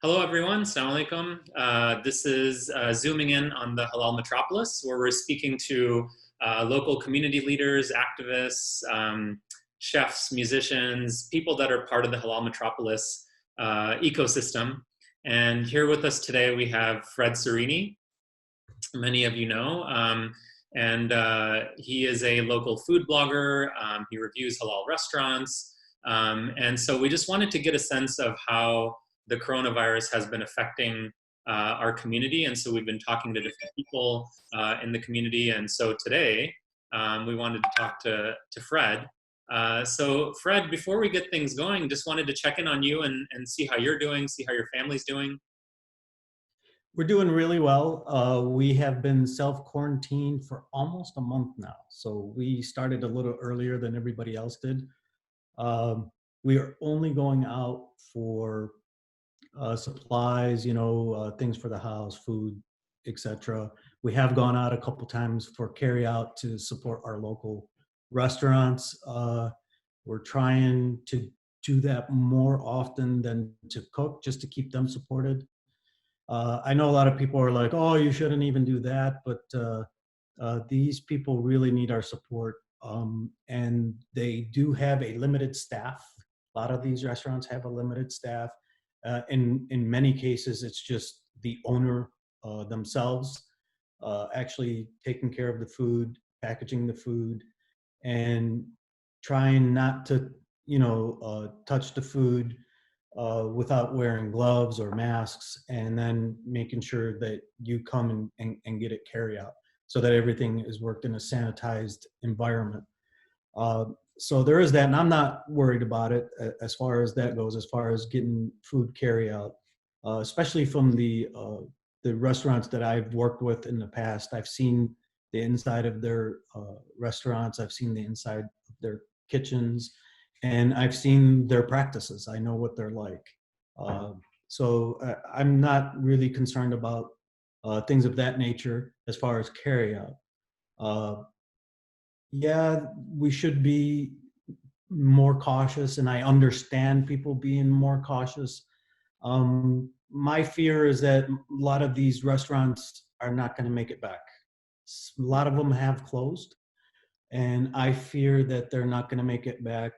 Hello, everyone. Salam alaikum. This is zooming in on the Halal Metropolis, where we're speaking to local community leaders, activists, chefs, musicians, people that are part of the Halal Metropolis ecosystem. And here with us today, we have Fred Sareini, many of you know. He is a local food blogger. He reviews halal restaurants. And so we just wanted to get a sense of how the coronavirus has been affecting our community. And so we've been talking to different people in the community. And so today we wanted to talk to Fred. So Fred, before we get things going, just wanted to check in on you and see how you're doing, see how your family's doing. We're doing really well. We have been self-quarantined for almost a month now. So we started a little earlier than everybody else did. We are only going out for supplies, things for the house, food, etc. We have gone out a couple times for carry out to support our local restaurants. We're trying to do that more often than to cook, just to keep them supported. I know a lot of people are like, oh, you shouldn't even do that, but these people really need our support. And they do have a limited staff. A lot of these restaurants have a limited staff. In many cases, it's just the owner themselves actually taking care of the food, packaging the food, and trying not to, touch the food without wearing gloves or masks, and then making sure that you come and get it carry out so that everything is worked in a sanitized environment. So there is that, and I'm not worried about it as far as that goes, as far as getting food carry out, especially from the restaurants that I've worked with in the past. I've seen the inside of their restaurants. I've seen the inside of their kitchens, and I've seen their practices. I know what they're like. So I'm not really concerned about things of that nature as far as carry out. Yeah, we should be more cautious, and I understand people being more cautious. My fear is that a lot of these restaurants are not going to make it back. A lot of them have closed, and I fear that they're not going to make it back.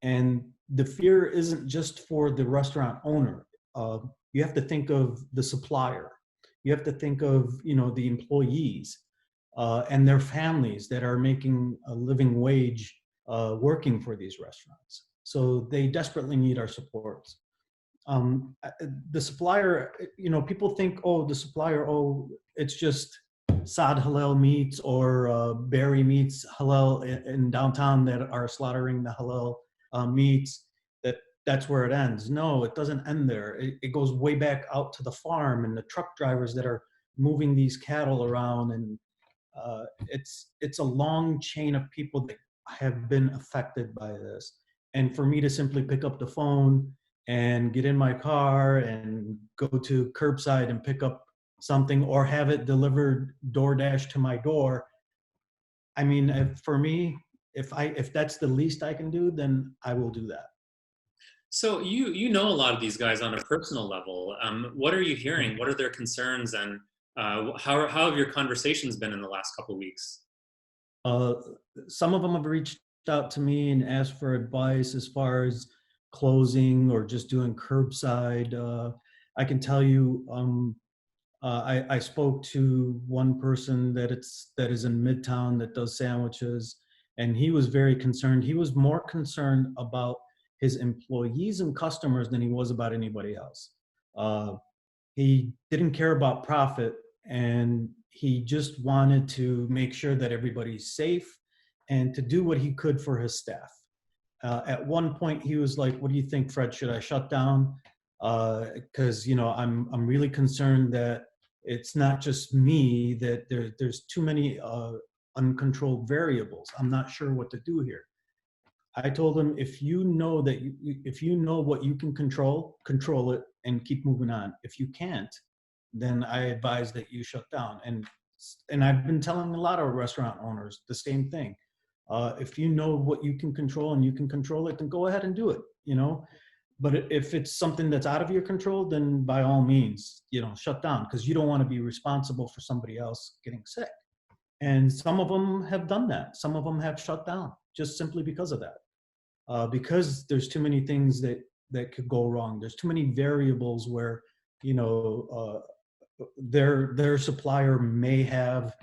And the fear isn't just for the restaurant owner. You have to think of the supplier. You have to think of, the employees and their families that are making a living wage working for these restaurants. So they desperately need our support. The supplier, people think, oh, the supplier, oh, it's just Saad Halal Meats or Berry Meats Halal in downtown that are slaughtering the halal meats, that's where it ends. No, it doesn't end there. It goes way back out to the farm and the truck drivers that are moving these cattle around, and it's a long chain of people that have been affected by this. And for me to simply pick up the phone and get in my car and go to curbside and pick up something, or have it delivered DoorDash to my door, I mean, for me, if that's the least I can do, then I will do that. So you know a lot of these guys on a personal level. What are you hearing? What are their concerns, and how have your conversations been in the last couple of weeks? Some of them have reached out to me and asked for advice as far as closing or just doing curbside. I can tell you, I spoke to one person that is in Midtown that does sandwiches, and he was very concerned. He was more concerned about his employees and customers than he was about anybody else. He didn't care about profit, and he just wanted to make sure that everybody's safe and to do what he could for his staff. At one point, he was like, "What do you think, Fred? Should I shut down? Because I'm really concerned that it's not just me, that there's too many uncontrolled variables. I'm not sure what to do here." I told him, if you know what you can control it and keep moving on. If you can't, then I advise that you shut down. And I've been telling a lot of restaurant owners the same thing. If you know what you can control and you can control it, then go ahead and do it. But if it's something that's out of your control, then by all means, shut down, because you don't want to be responsible for somebody else getting sick. And some of them have done that. Some of them have shut down just simply because of that. Because there's too many things that could go wrong. There's too many variables where, you know, their supplier may have,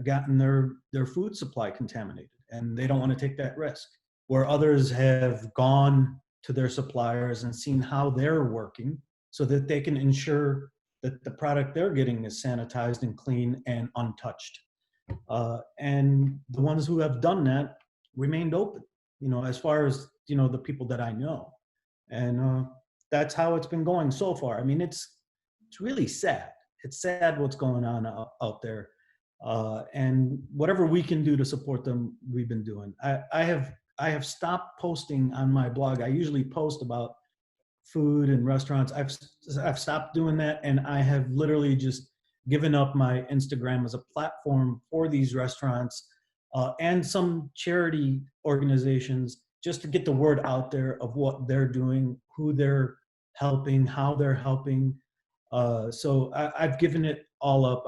gotten their food supply contaminated, and they don't want to take that risk. Where others have gone to their suppliers and seen how they're working so that they can ensure that the product they're getting is sanitized and clean and untouched. And the ones who have done that remained open, as far as, the people that I know. And that's how it's been going so far. I mean, it's really sad. It's sad what's going on out there. And whatever we can do to support them, we've been doing. I have stopped posting on my blog. I usually post about food and restaurants. I've stopped doing that, and I have literally just given up my Instagram as a platform for these restaurants and some charity organizations, just to get the word out there of what they're doing, who they're helping, how they're helping. So I've given it all up.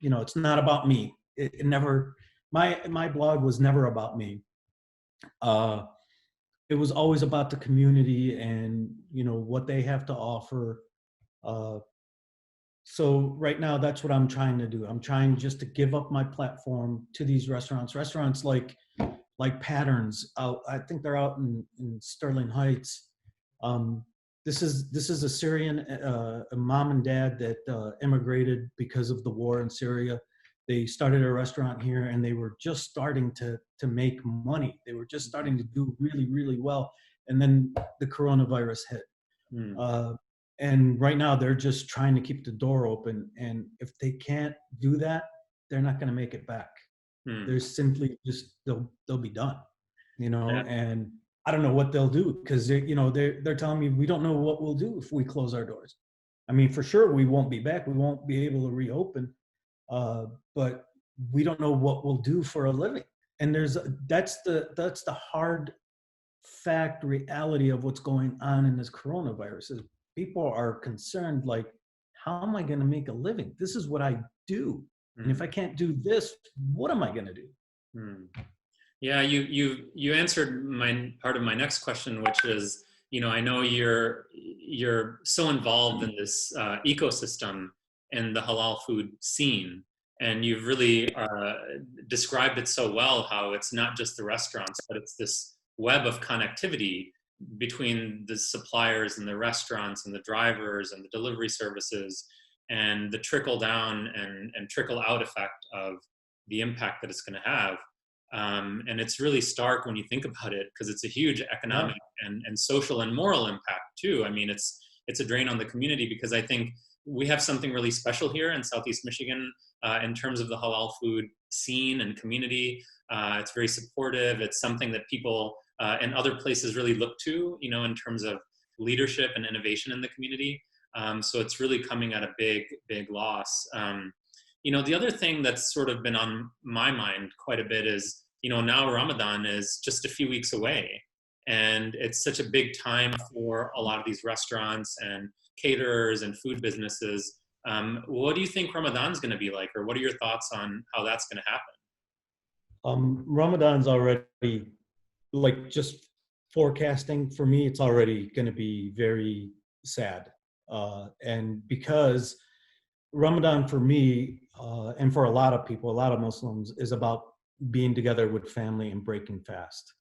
It's not about me. It never. My blog was never about me. Uh, it was always about the community and what they have to offer. Uh, so right now, that's what I'm trying to do. I'm trying just to give up my platform to these restaurants like Patterns out. I think they're out in Sterling Heights. Um, this is a Syrian a mom and dad that immigrated because of the war in Syria. They started a restaurant here, and they were just starting to make money. They were just starting to do really, really well, and then the coronavirus hit. Mm. And right now, they're just trying to keep the door open. And if they can't do that, they're not going to make it back. Mm. They're simply just they'll be done, Yeah. and I don't know what they'll do, because they're telling me we don't know what we'll do if we close our doors. I mean, for sure we won't be back. We won't be able to reopen, but we don't know what we'll do for a living. And that's the hard fact reality of what's going on in this coronavirus is people are concerned, like, how am I going to make a living? This is what I do. And if I can't do this, what am I going to do? Mm. Yeah, you answered part of my next question, which is, I know you're so involved in this ecosystem and the halal food scene, and you've really described it so well, how it's not just the restaurants, but it's this web of connectivity between the suppliers and the restaurants and the drivers and the delivery services, and the trickle down and trickle out effect of the impact that it's going to have. And it's really stark when you think about it, because it's a huge economic and social and moral impact too. I mean, it's a drain on the community, because I think we have something really special here in Southeast Michigan in terms of the halal food scene and community. It's very supportive. It's something that people in other places really look to, in terms of leadership and innovation in the community. So it's really coming at a big, big loss. The other thing that's sort of been on my mind quite a bit is, now Ramadan is just a few weeks away. And it's such a big time for a lot of these restaurants and caterers and food businesses. What do you think Ramadan's going to be like? Or what are your thoughts on how that's going to happen? Ramadan's already, like, just forecasting for me, it's already going to be very sad. And because Ramadan for me, and for a lot of people, a lot of Muslims, is about being together with family and breaking fast.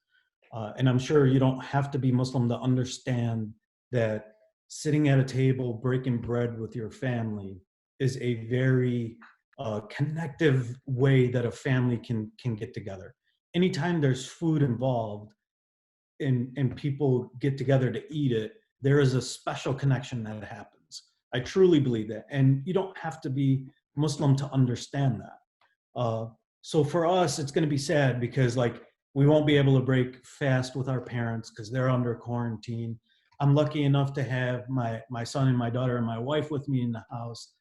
And I'm sure you don't have to be Muslim to understand that sitting at a table, breaking bread with your family is a very connective way that a family can get together. Anytime there's food involved and people get together to eat it, there is a special connection that happens. I truly believe that. And you don't have to be Muslim to understand that. So for us, it's going to be sad, because, like, we won't be able to break fast with our parents because they're under quarantine. I'm lucky enough to have my son and my daughter and my wife with me in the house.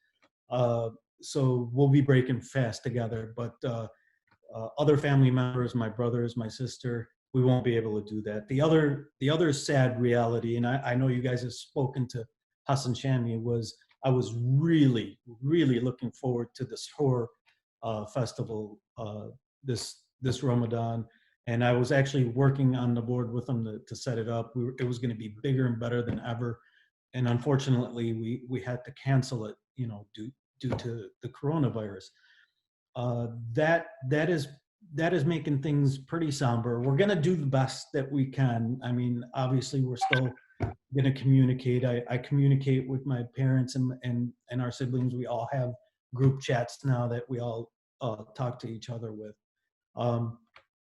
So we'll be breaking fast together. But other family members, my brothers, my sister, we won't be able to do that. The other sad reality, and I know you guys have spoken to Hassan Shami, was I was really, really looking forward to this horror festival this Ramadan, and I was actually working on the board with them to set it up. It was going to be bigger and better than ever, and unfortunately, we had to cancel it, due to the coronavirus. That is making things pretty somber. We're going to do the best that we can. I mean, obviously, we're still going to communicate. I communicate with my parents and our siblings. We all have group chats now that we all talk to each other with. Um,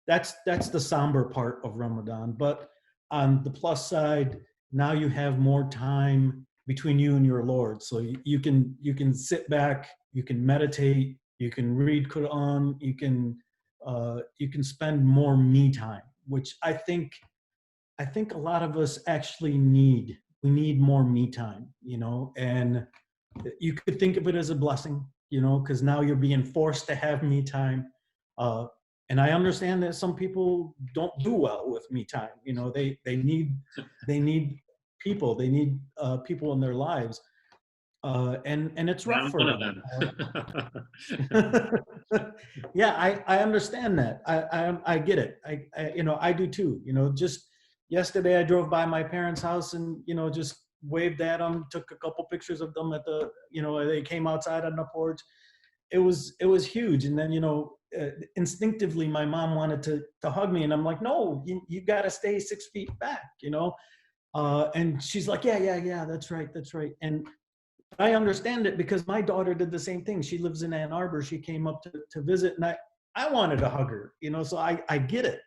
that's the somber part of Ramadan. But on the plus side, now you have more time between you and your Lord. So you can sit back, you can meditate, you can read Quran, you can spend more me time, which I think a lot of us actually need. We need more me time, and you could think of it as a blessing, because now you're being forced to have me time. Uh, and I understand that some people don't do well with me time. They need people. They need people in their lives, and it's And rough I'm for one of them. them. Yeah, I understand that. I get it. I do too. Just yesterday I drove by my parents' house and just waved at them, took a couple pictures of them they came outside on the porch. It was huge. And then instinctively my mom wanted to hug me, and I'm like, no, you got to stay 6 feet back. And she's like, yeah, that's right, and I understand it because my daughter did the same thing. She lives in Ann Arbor. She came up to visit, and I wanted to hug her, so I get it,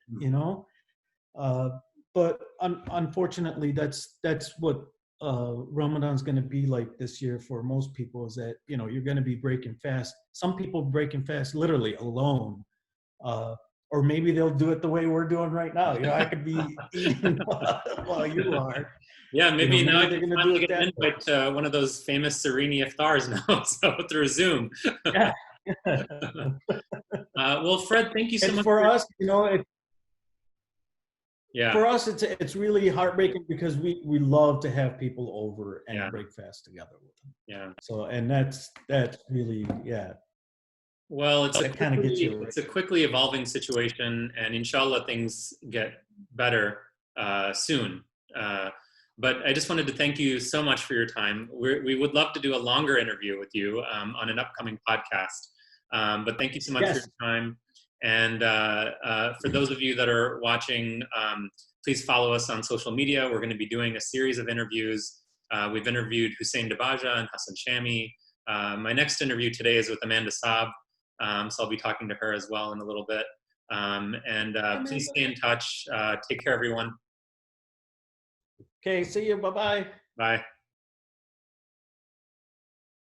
uh, but unfortunately, that's what Ramadan's going to be like this year for most people, is that, you're going to be breaking fast. Some people breaking fast literally alone, or maybe they'll do it the way we're doing right now. I could be eating while you are. Yeah, maybe now I Maybe they're can going to do finally it get that an way. invite to one of those famous Sareini iftars now, so through Zoom. Yeah. Well, Fred, thank you so It's much for for, us, yeah, for us, it's really heartbreaking because we love to have people over yeah, and break fast together with them. yeah. So, and that's really, yeah, Well, that kind of gets you right. it's a quickly evolving situation, and inshallah things get better soon. Uh, but I just wanted to thank you so much for your time. We would love to do a longer interview with you on an upcoming podcast. But thank you so much for Yes. your time. And for those of you that are watching, please follow us on social media. We're going to be doing a series of interviews. We've interviewed Hussein Dabaja and Hassan Shami. My next interview today is with Amanda Saab. So I'll be talking to her as well in a little bit. And please stay in touch. Take care, everyone. Okay, see you. Bye-bye. Bye.